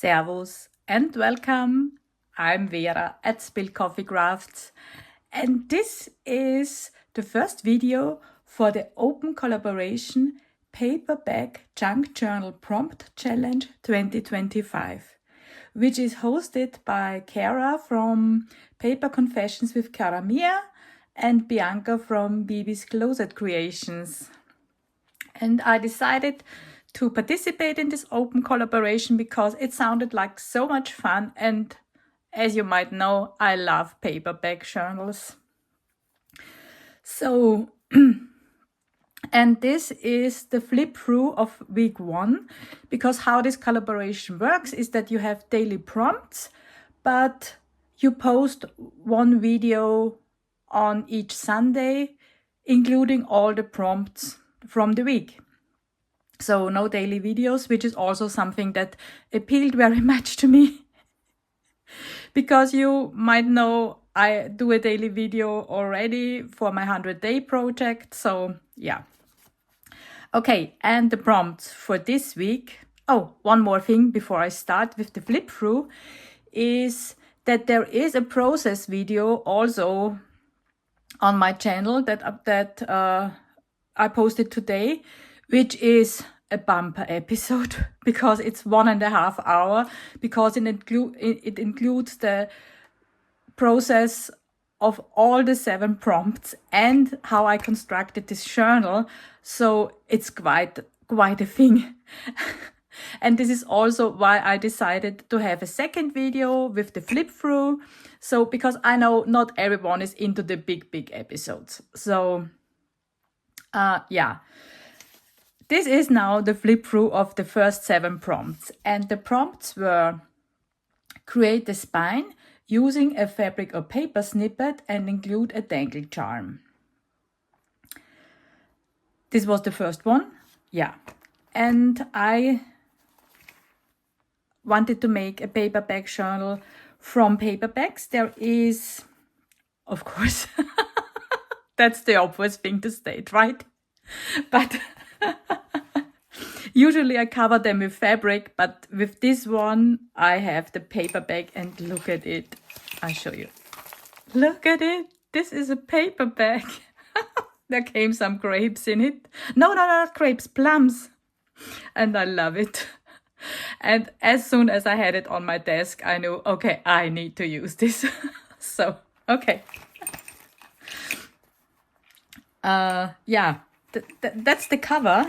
Servus and welcome. I'm Vera at Spill Coffee Crafts, and this is the first video for the open collaboration Paperbag Junkjournal Prompt Challenge 2025, which is hosted by Cara from Paper Confessions with Cara and Bianca from Bibi's Closet Creations. And I decided to participate in this open collaboration because it sounded like so much fun, and as you might know, I love paperback journals. So, and this is the flip through of week 1, because how this collaboration works is that you have daily prompts, but you post one video on each Sunday, including all the prompts from the week. So no daily videos, which is also something that appealed very much to me. Because you might know I do a daily video already for my 100-day project. So yeah. Okay, and the prompts for this week. Oh, one more thing before I start with the flip through is that there is a process video also on my channel that I posted today, which is a bumper episode because it's 1.5 hours, because it includes the process of all the 7 prompts and how I constructed this journal. So it's quite a thing. And this is also why I decided to have a second video with the flip through. So because I know not everyone is into the big episodes. So yeah. This is now the flip through of the first 7 prompts. And the prompts were: create a spine using a fabric or paper snippet and include a dangle charm. This was the first one. Yeah. And I wanted to make a paperback journal from paperbacks. There is, of course, that's the obvious thing to state, right? But usually I cover them with fabric, but with this one I have the paperback, and look at it. I'll show you. Look at it. This is a paperback. There came some grapes in it. No, not grapes, plums. And I love it. And as soon as I had it on my desk, I knew, okay, I need to use this. So, okay. Yeah, that's the cover.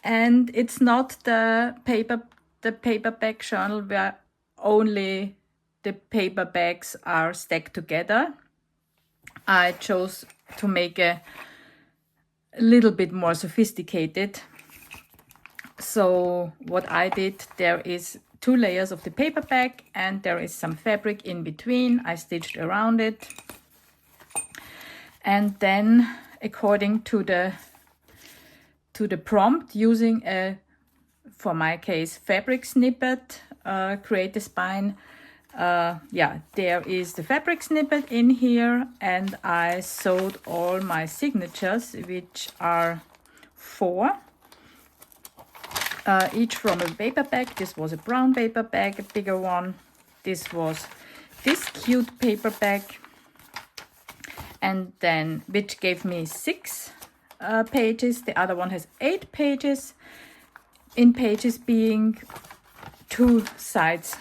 And it's not the paperback journal where only the paperbacks are stacked together. I chose to make a little bit more sophisticated. So what I did, there is 2 layers of the paperback and there is some fabric in between. I stitched around it. And then according to the prompt, using a, for my case, fabric snippet, create a spine. Yeah, there is the fabric snippet in here, and I sewed all my signatures, which are 4, each from a paperback. This was a brown paperback, a bigger one. This was this cute paperback, and then which gave me 6 pages. The other one has 8 pages, in pages being 2 sides.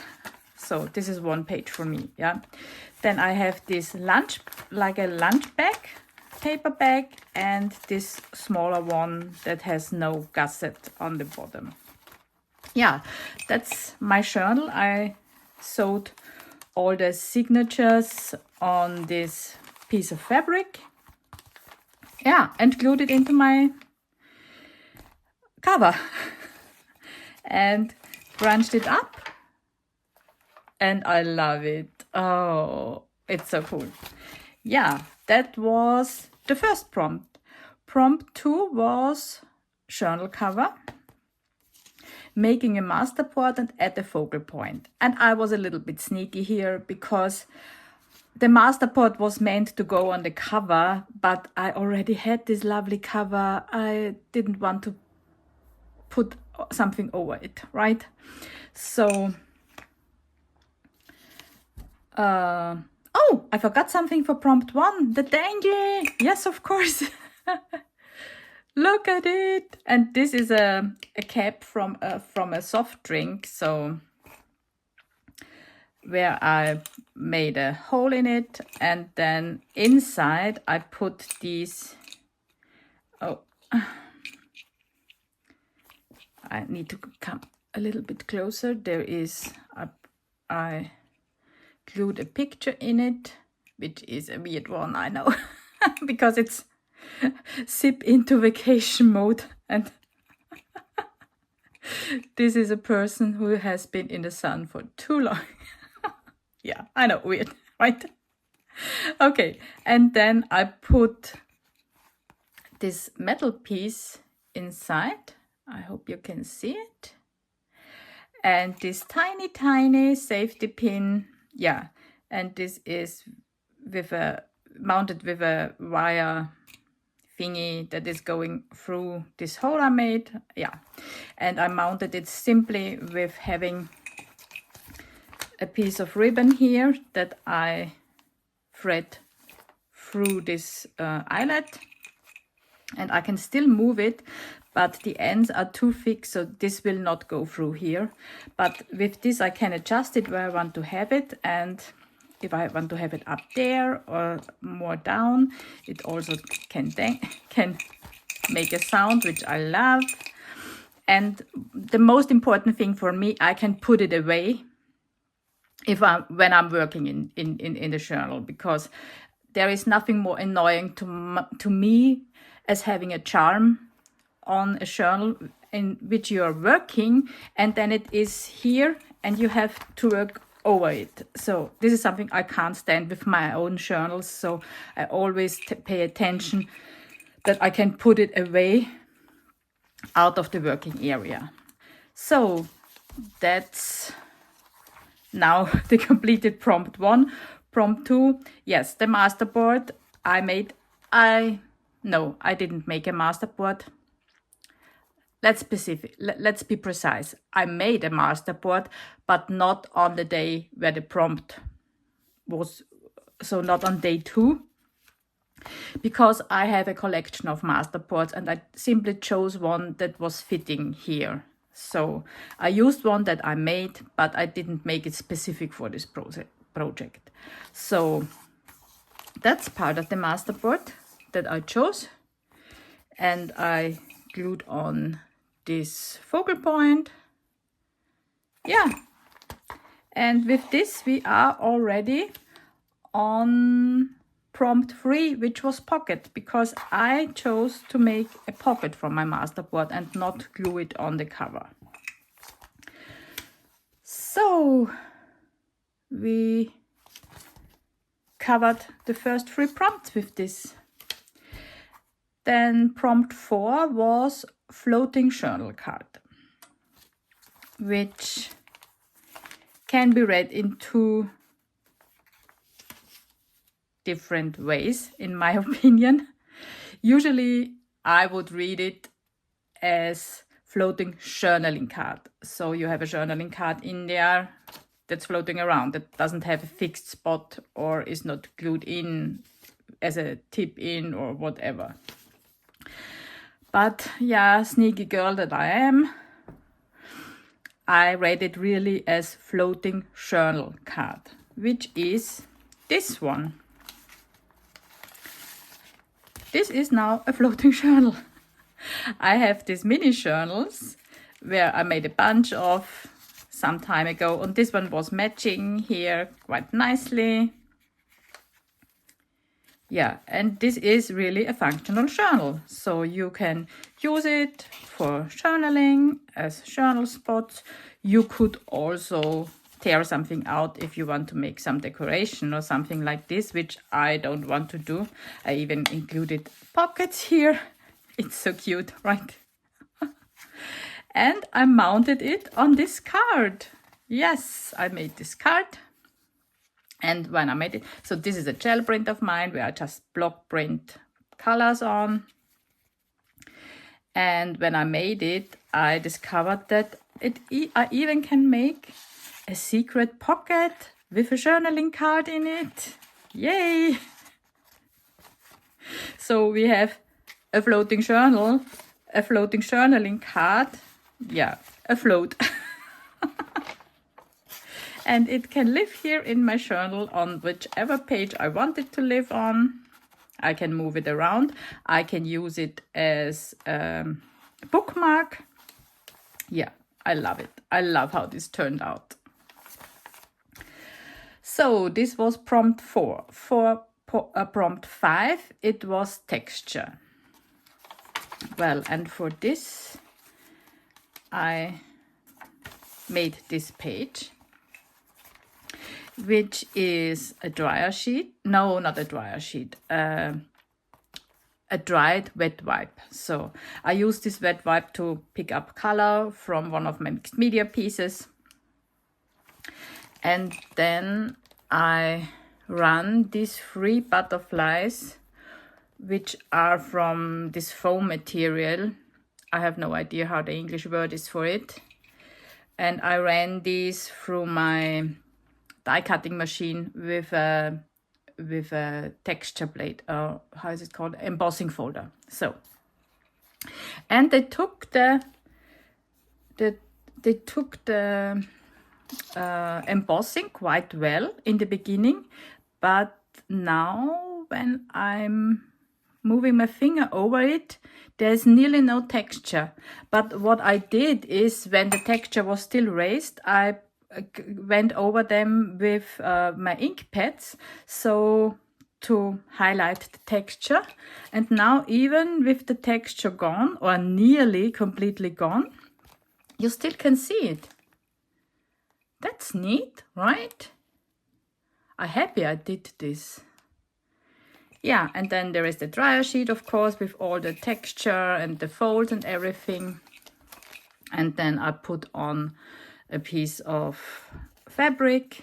So this is 1 page for me. Yeah. Then I have this lunch bag paperback, and this smaller one that has no gusset on the bottom. Yeah, that's my journal. I sewed all the signatures on this piece of fabric. Yeah, and glued it into my cover and crunched it up, and I love it. Oh, it's so cool. Yeah, that was the first prompt. Prompt 2 was journal cover, making a masterboard and add a focal point. And I was a little bit sneaky here because the masterboard was meant to go on the cover, but I already had this lovely cover. I didn't want to put something over it, right? So Oh, I forgot something for prompt 1. The dengue. Yes, of course. Look at it. And this is a cap from a soft drink. So where I made a hole in it, and then inside I put these. Oh, I need to come a little bit closer. There is I glued a picture in it, which is a weird one, I know, because it's zip into vacation mode, and this is a person who has been in the sun for too long. Yeah, I know, weird, right? Okay, and then I put this metal piece inside. I hope you can see it. And this tiny safety pin, yeah, and this is mounted with a wire thingy that is going through this hole I made, yeah. And I mounted it simply with having a piece of ribbon here that I thread through this eyelet, and I can still move it, but the ends are too thick, so this will not go through here. But with this I can adjust it where I want to have it, and if I want to have it up there or more down, it also can make a sound, which I love. And the most important thing for me, I can put it away when I'm working in the journal, because there is nothing more annoying to me as having a charm on a journal in which you are working, and then it is here and you have to work over it. So this is something I can't stand with my own journals, so I always pay attention that I can put it away out of the working area. So that's now the completed prompt 1. Prompt 2, yes, the masterboard I made. No, I didn't make a masterboard. Let's be precise. I made a masterboard, but not on the day where the prompt was, so not on day 2, because I have a collection of masterboards and I simply chose one that was fitting here. So I used one that I made, but I didn't make it specific for this project. So that's part of the masterboard that I chose, and I glued on this focal point. Yeah, and with this we are already on prompt 3, which was pocket, because I chose to make a pocket from my masterboard and not glue it on the cover. So we covered the first 3 prompts with this. Then prompt 4 was floating journal card, which can be read in 2 different ways, in my opinion. Usually I would read it as floating journaling card. So you have a journaling card in there that's floating around, that doesn't have a fixed spot or is not glued in as a tip in or whatever. But yeah, sneaky girl that I am, I read it really as floating journal card, which is this one. This is now a floating journal. I have these mini journals where I made a bunch of some time ago, and this one was matching here quite nicely. Yeah, and this is really a functional journal, so you can use it for journaling as journal spots. You could also tear something out if you want to make some decoration or something like this, which I don't want to do. I even included pockets here. It's so cute, right? And I mounted it on this card. Yes, I made this card. And when I made it, so this is a gel print of mine where I just block print colors on. And when I made it, I discovered that I even can make a secret pocket with a journaling card in it. Yay! So we have a floating journal, a floating journaling card, yeah, a float. And it can live here in my journal on whichever page I want it to live on. I can move it around. I can use it as a bookmark. Yeah, I love it. I love how this turned out. So this was prompt 4. For prompt 5, it was texture. Well, and for this, I made this page, which is a dryer sheet. No, not a dryer sheet. A dried wet wipe. So I use this wet wipe to pick up color from one of my mixed media pieces. And then I run these 3 butterflies, which are from this foam material. I have no idea how the English word is for it. And I ran these through my die cutting machine with a texture plate, how is it called, embossing folder. So, and they took the embossing quite well in the beginning, but now when I'm moving my finger over it, there's nearly no texture. But what I did is, when the texture was still raised, I went over them with my ink pads, so to highlight the texture. And now, even with the texture gone, or nearly completely gone, you still can see it. That's neat, right? I'm happy I did this. Yeah, and then there is the dryer sheet, of course, with all the texture and the folds and everything. And then I put on a piece of fabric,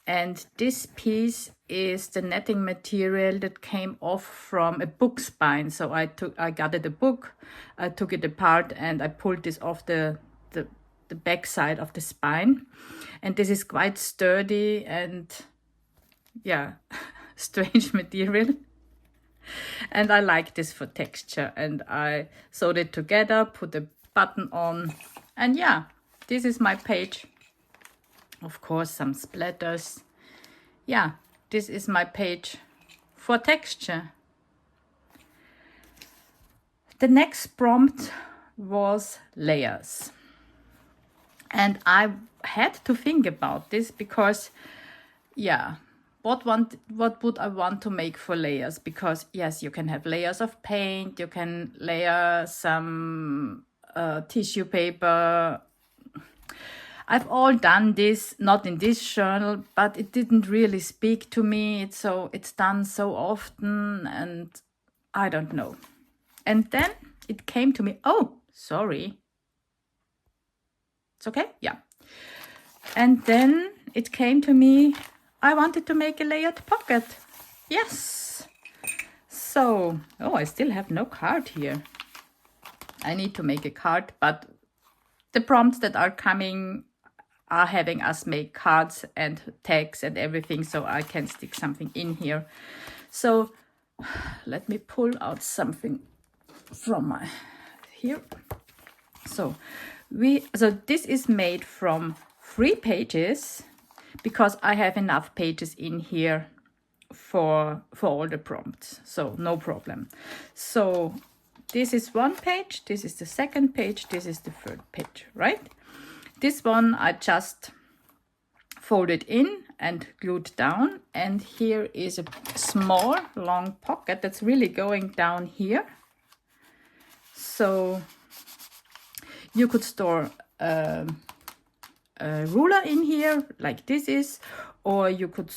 and this piece is the netting material that came off from a book spine. So I gathered a book, I took it apart, and I pulled this off the back side of the spine. And this is quite sturdy and, yeah, strange material. And I like this for texture, and I sewed it together, put a button on, and yeah, this is my page. Of course, some splatters. Yeah, this is my page for texture. The next prompt was layers. And I had to think about this because, yeah, what would I want to make for layers? Because yes, you can have layers of paint, you can layer some tissue paper. I've all done this, not in this journal, but it didn't really speak to me. It's done so often, and I don't know. And then it came to me, oh, sorry. It's okay? Yeah. And then it came to me, I wanted to make a layered pocket. Yes. So, oh, I still have no card here. I need to make a card, but the prompts that are coming are having us make cards and tags and everything, so I can stick something in here. So let me pull out something from my here. So this is made from 3 pages, because I have enough pages in here for all the prompts, so no problem. So this is 1 page, this is the 2nd page, this is the 3rd page, right? This one I just folded in and glued down, and here is a small long pocket that's really going down here. So you could store a ruler in here, like this is, or you could,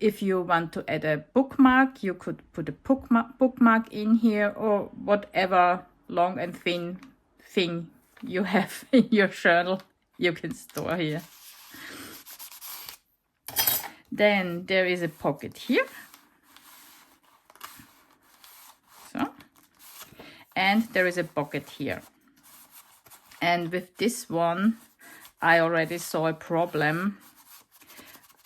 if you want to add a bookmark, you could put a bookmark in here, or whatever long and thin thing you have in your journal, you can store here. Then there is a pocket here. So, and there is a pocket here. And with this one, I already saw a problem.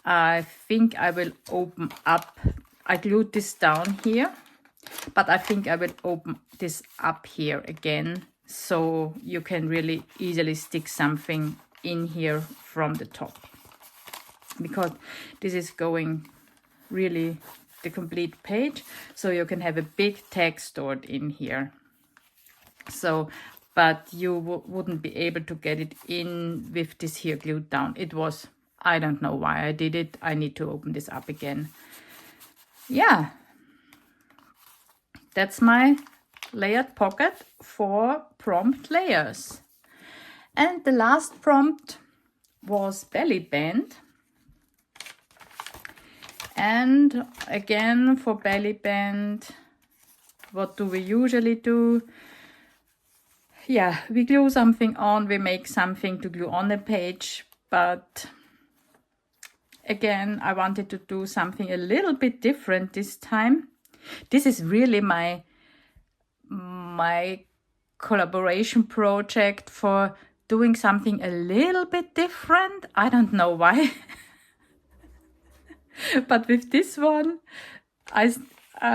I think I will open up. I glued this down here, but I think I will open this up here again, so you can really easily stick something in here from the top, because this is going really the complete page, so you can have a big text stored in here. So, but you wouldn't be able to get it in with this here glued down. It was, I don't know why I did it. I need to open this up again. Yeah, that's my layered pocket for prompt layers. And the last prompt was belly band. And again, for belly band, what do we usually do? Yeah, we glue something on, we make something to glue on the page, but again, I wanted to do something a little bit different this time. This is really my collaboration project for doing something a little bit different. I don't know why. But with this one, I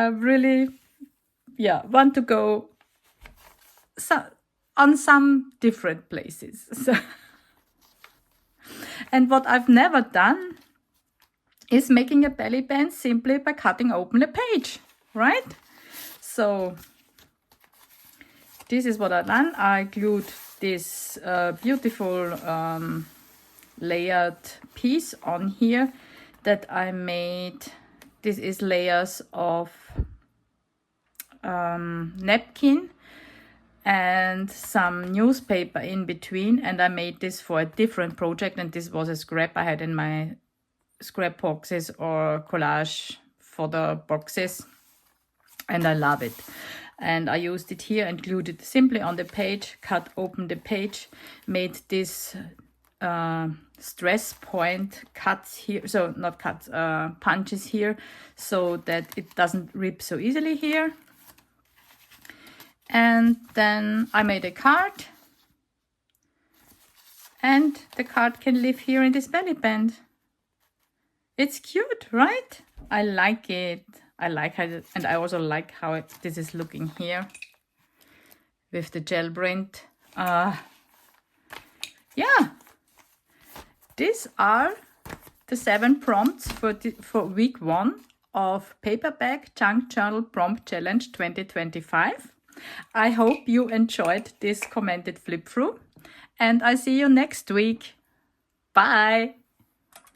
really, want to go on some different places. So, and what I've never done is making a belly band simply by cutting open a page, right? So this is what I've done. I glued this beautiful layered piece on here that I made. This is layers of napkin and some newspaper in between, and I made this for a different project, and this was a scrap I had in my scrap boxes or collage for the boxes, and I love it. And I used it here and glued it simply on the page, cut open the page, made this stress point cuts here, so not cuts, punches here, so that it doesn't rip so easily here. And then I made a card, and the card can live here in this belly band. It's cute, right? I like it. I like how, and I also like how this is looking here with the gel print. Yeah, these are the 7 prompts for week 1 of Paperbag Junkjournal Prompt Challenge 2025. I hope you enjoyed this commented flip through, and I see you next week. Bye!